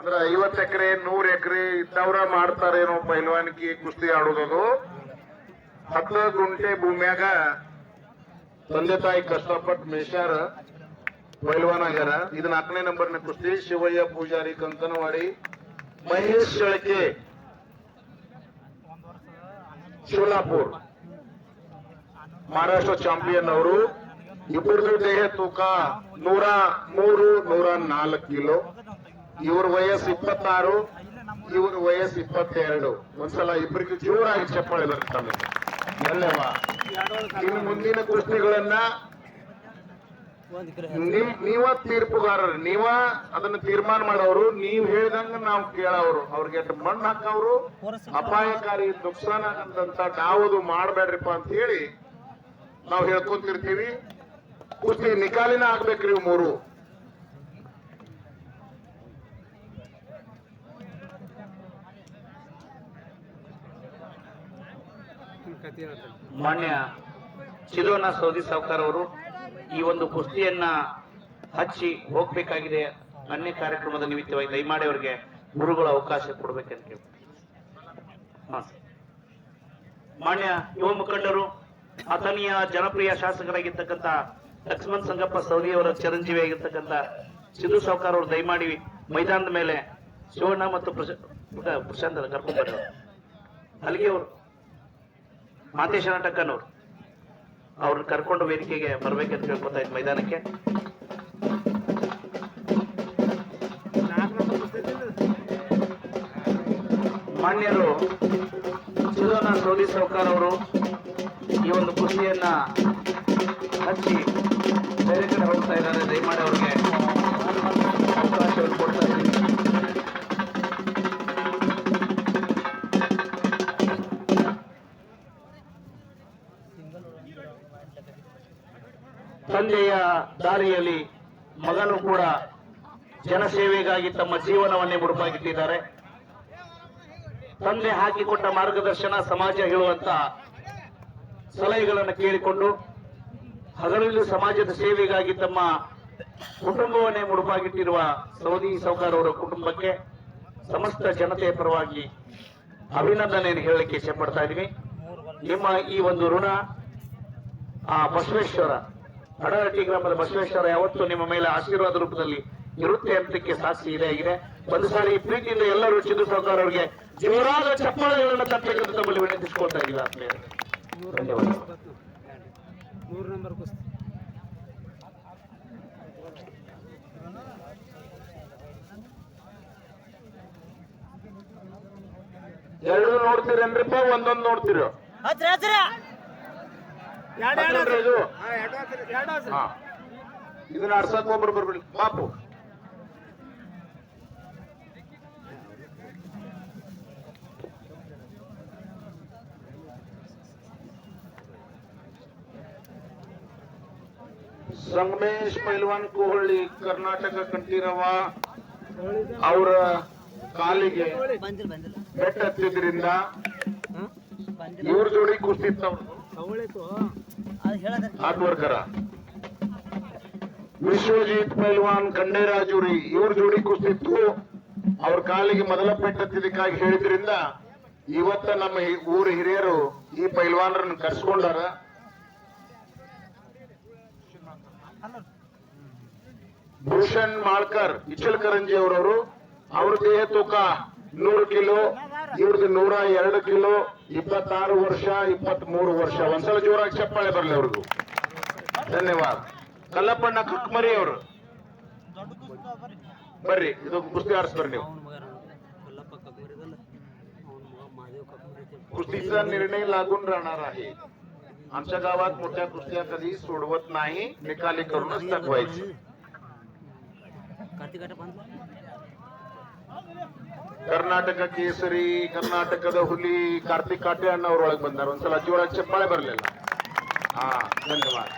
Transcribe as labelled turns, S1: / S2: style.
S1: ಅಂದ್ರೆ 50 ಎಕರೆ 100 ಎಕರೆ ಇದ್ದವ್ರ ಮಾಡ್ತಾರೇನೋ ಪೈಲ್ವಾನಿಕೆ ಕುಸ್ತಿ ಆಡೋದು. 10 ಗುಂಟೆ ಭೂಮಿಯಾಗ ತಂದೆ ತಾಯಿ ಕಷ್ಟಪಟ್ಟು ಮೇಷಾರ ಪೈಲ್ವಾನ್ ಆಗ್ಯಾರ. ಇದು 4ನೇ ನಂಬರ್ನ ಕುಸ್ತಿ. ಶಿವಯ್ಯ ಪೂಜಾರಿ ಕಂಕನವಾಡಿ, ಮಹೇಶ್ ಶೆಳಕೆ ಶಿವಲಾಪುರ್ ಮಹಾರಾಷ್ಟ್ರ ಚಾಂಪಿಯನ್ ಅವರು. ಇಬ್ಬರದು ದೇಹ ತೂಕ 103, 104 ಕಿಲೋ. ಇವ್ರ ವಯಸ್ಸು 26, ಇವ್ರ ವಯಸ್ಸು 22. ಒಂದ್ಸಲ ಇಬ್ಬರಿಗೆ ಜೋರಾಗಿ ಚಪ್ಪಾಳೆ ಬರ್ತದೆ. ಧನ್ಯವಾದ. ಇನ್ನು ಮುಂದಿನ ಕುಸ್ತಿಗಳನ್ನ ನೀವ ತೀರ್ಪುಗಾರರು, ನೀವ ಅದನ್ನ ತೀರ್ಮಾನ ಮಾಡೋರು. ನೀವ್ ಹೇಳಿದಂಗ ನಾವು ಕೇಳೋರು. ಅವ್ರಿಗೆ ಮಣ್ಣು ಹಾಕವ್ರು, ಅಪಾಯಕಾರಿ ನುಕ್ಸಾನ ಆಗಂತ ಯಾವುದು ಮಾಡಬೇಡ್ರಿಪ್ಪ ಅಂತ ಹೇಳಿ ನಾವು ಹೇಳ್ಕೊಂತಿರ್ತೀವಿ. ಕುಸ್ತಿ ನಿಕಾಲಿನ ಆಗ್ಬೇಕ್ರಿ ಇವ್ ಮೂರು.
S2: ಮಾನ್ಯ ಚಿಲೋನ ಸೌದಿ ಸಾವ್ಕಾರ್ ಅವರು ಈ ಒಂದು ಕುಸ್ತಿಯನ್ನ ಹಚ್ಚಿ ಹೋಗ್ಬೇಕಾಗಿದೆ. ಅನ್ಯ ಕಾರ್ಯಕ್ರಮದ ನಿಮಿತ್ತವಾಗಿ ದಯಮಾಡಿ ಅವರಿಗೆ ಗುರುಗಳ ಅವಕಾಶ ಕೊಡ್ಬೇಕಂತ ಕೇಳಿ. ಮಾನ್ಯ ಯುವ ಮುಖಂಡರು, ಅಥಣಿಯ ಜನಪ್ರಿಯ ಶಾಸಕರಾಗಿರ್ತಕ್ಕಂಥ ಲಕ್ಷ್ಮಣ್ ಸಂಗಪ್ಪ ಸೌದಿ ಅವರ ಚಿರಂಜೀವಿ ಆಗಿರ್ತಕ್ಕಂಥ ಸಿದ್ದು ಸಾವ್ಕಾರ್ ಅವರು ದಯಮಾಡಿ ಮೈದಾನದ ಮೇಲೆ ಶಿವಣ್ಣ ಮತ್ತು ಪ್ರಶಾಂತ್ ಕರ್ಕೊಂಡ್ ಬರ್ರಿ. ಅಲ್ಲಿಗೆ ಅವರು ಮಾತೇಶ ಟಕ್ಕನವ್ರು ಅವ್ರನ್ನ ಕರ್ಕೊಂಡು ವೇದಿಕೆಗೆ ಬರ್ಬೇಕಂತ ಕೇಳ್ಕೊತಾ ಇದ್ ಮೈದಾನಕ್ಕೆ. ಮಾನ್ಯರು ಚಿಲೋನ ಸೌದಿ ಸಾವ್ಕಾರ್ ಅವರು ಈ ಒಂದು ಕುಸ್ತಿಯನ್ನ ಹಚ್ಚಿ ಬೇರೆ ಕಡೆ ಹೋಗ್ತಾ ಇದ್ದಾರೆ. ದಯಮಾಡಿ ಅವ್ರಿಗೆ ಅವಕಾಶವನ್ನು ಕೊಡ್ತಾ ಇದ್ದೀನಿ. ತಂದೆಯ ದಾರಿಯಲ್ಲಿ ಮಗನು ಕೂಡ ಜನಸೇವೆಗಾಗಿ ತಮ್ಮ ಜೀವನವನ್ನೇ ಮುಡುಪಾಗಿಟ್ಟಿದ್ದಾರೆ. ತಂದೆ ಹಾಕಿಕೊಟ್ಟ ಮಾರ್ಗದರ್ಶನ, ಸಮಾಜ ಹೇಳುವಂತ ಸಲಹೆಗಳನ್ನು ಕೇಳಿಕೊಂಡು ಹಗಲಿರುಳು ಸಮಾಜದ ಸೇವೆಗಾಗಿ ತಮ್ಮ ಕುಟುಂಬವನ್ನೇ ಮುಡುಪಾಗಿಟ್ಟಿರುವ ಸೌದಿ ಸಾವ್ಕಾರ್ ಅವರ ಕುಟುಂಬಕ್ಕೆ ಸಮಸ್ತ ಜನತೆಯ ಪರವಾಗಿ ಅಭಿನಂದನೆಯನ್ನು ಹೇಳಲಿಕ್ಕೆ ಇಚ್ಛೆ ಪಡ್ತಾ ಇದ್ದೀವಿ. ನಿಮ್ಮ ಈ ಒಂದು ಋಣ ಆ ಬಸವೇಶ್ವರ, ಅಡಹಟ್ಟಿ ಗ್ರಾಮದ ಬಸವೇಶ್ವರ ಯಾವತ್ತೂ ನಿಮ್ಮ ಮೇಲೆ ಆಶೀರ್ವಾದ ರೂಪದಲ್ಲಿ ಇರುತ್ತೆ ಅಂತಕ್ಕೆ ಸಾಕ್ಷಿ ಇದೆ ಆಗಿದೆ. ಒಂದು ಸಾರಿ ಪ್ರೀತಿಯಿಂದ ಎಲ್ಲರೂ ಸಿದ್ದು ಸಾವ್ಕಾರ್ ಅವರಿಗೆ ಜೋರಾದ ಚಪ್ಪಾಳೆಗಳನ್ನು ತಟ್ಟಬೇಕಂತ ತಮ್ಮಲ್ಲಿ ವಿನಂತಿಸಿಕೊಳ್ತಾ ಇದ್ದೀವಿ. ಆತ್ಮೀಯ ಧನ್ಯವಾದ.
S3: 3 ನಂಬರ್ ಕುಸ್ತಿ
S1: ಎರಡು ನೋಡ್ತೀರೇನ್ರಿಪ್ಪ? ಒಂದೊಂದು ನೋಡ್ತೀರೋ? ಇದನ್ನ ಅರ್ಸಕ್ ಒಬ್ರು ಬರ್ಬಿಡಿ ಪಾಪು. ಸಂಗಮೇಶ್ ಪೈಲ್ವಾನ್ ಕೋಹಳ್ಳಿ, ಕರ್ನಾಟಕ ಕಂಠೀರವ ಅವರ ಕಾಲಿಗೆ ಬೆಟ್ಟ ಹತ್ತಿದ್ರಿಂದ ಇವ್ರ ಜೋಡಿ ಕುಸ್ತಿತ್ತವ್ರು ಆತ್ಮರ್ಕರ. ವಿಶ್ವಜಿತ್ ಪೈಲ್ವಾನ್ ಖಂಡೇರಾಜುರಿ ಇವ್ರ ಜೋಡಿ ಕುಸ್ತಿತ್ತು. ಅವ್ರ ಕಾಲಿಗೆ ಮೊದಲ ಪೆಟ್ಟತ್ತಿದ್ದಕ್ಕಾಗಿ ಹೇಳಿದ್ರಿಂದ ಇವತ್ತ ನಮ್ಮ ಊರ ಹಿರಿಯರು ಈ ಪೈಲ್ವಾನರನ್ನು ಕರ್ಸ್ಕೊಂಡಾರ. ಭೂಷಣ್ ಮಾಳ್ಕರ್ ಇಚಲಕರಂಜಿ ಅವರವರು. ಅವ್ರ ದೇಹ ತೂಕ 100 ಕಿಲೋ, ಇವ್ರದ್ದು 102 ಕಿಲೋ. 26 ವರ್ಷ, 23 ವರ್ಷ. ಒಂದ್ಸಲ ಜೋರಾಗಿ ಚಪ್ಪಾಳೆ ಬರಲಿ ಅವ್ರಿಗೂ. ಧನ್ಯವಾದ. ಕಲ್ಲಪ್ಪಣ್ಣ ಕಕ್ಮರಿ ಅವರು ಬರ್ರಿ, ಇದೊಂದು कुस्ती आरस ನೀವು. कुस्तीचा निर्णय लागून राहणार आहे. आमच्या गावात मोठ्या कुस्त्या कधी सोडवत नाही, निकाली करूनच दाखवायचं. ಕರ್ನಾಟಕ ಕೇಸರಿ, ಕರ್ನಾಟಕದ ಹುಲಿ ಕಾರ್ತಿಕ್ ಕಾಟೆ ಅಣ್ಣ ಅವ್ರೊಳಗೆ ಬಂದಾರ. ಒಂದ್ಸಲ ಜೋರಾಗಿ ಚಪ್ಪಾಳೆ ಬರಲಿಲ್ಲ. ಹಾ, ಧನ್ಯವಾದ.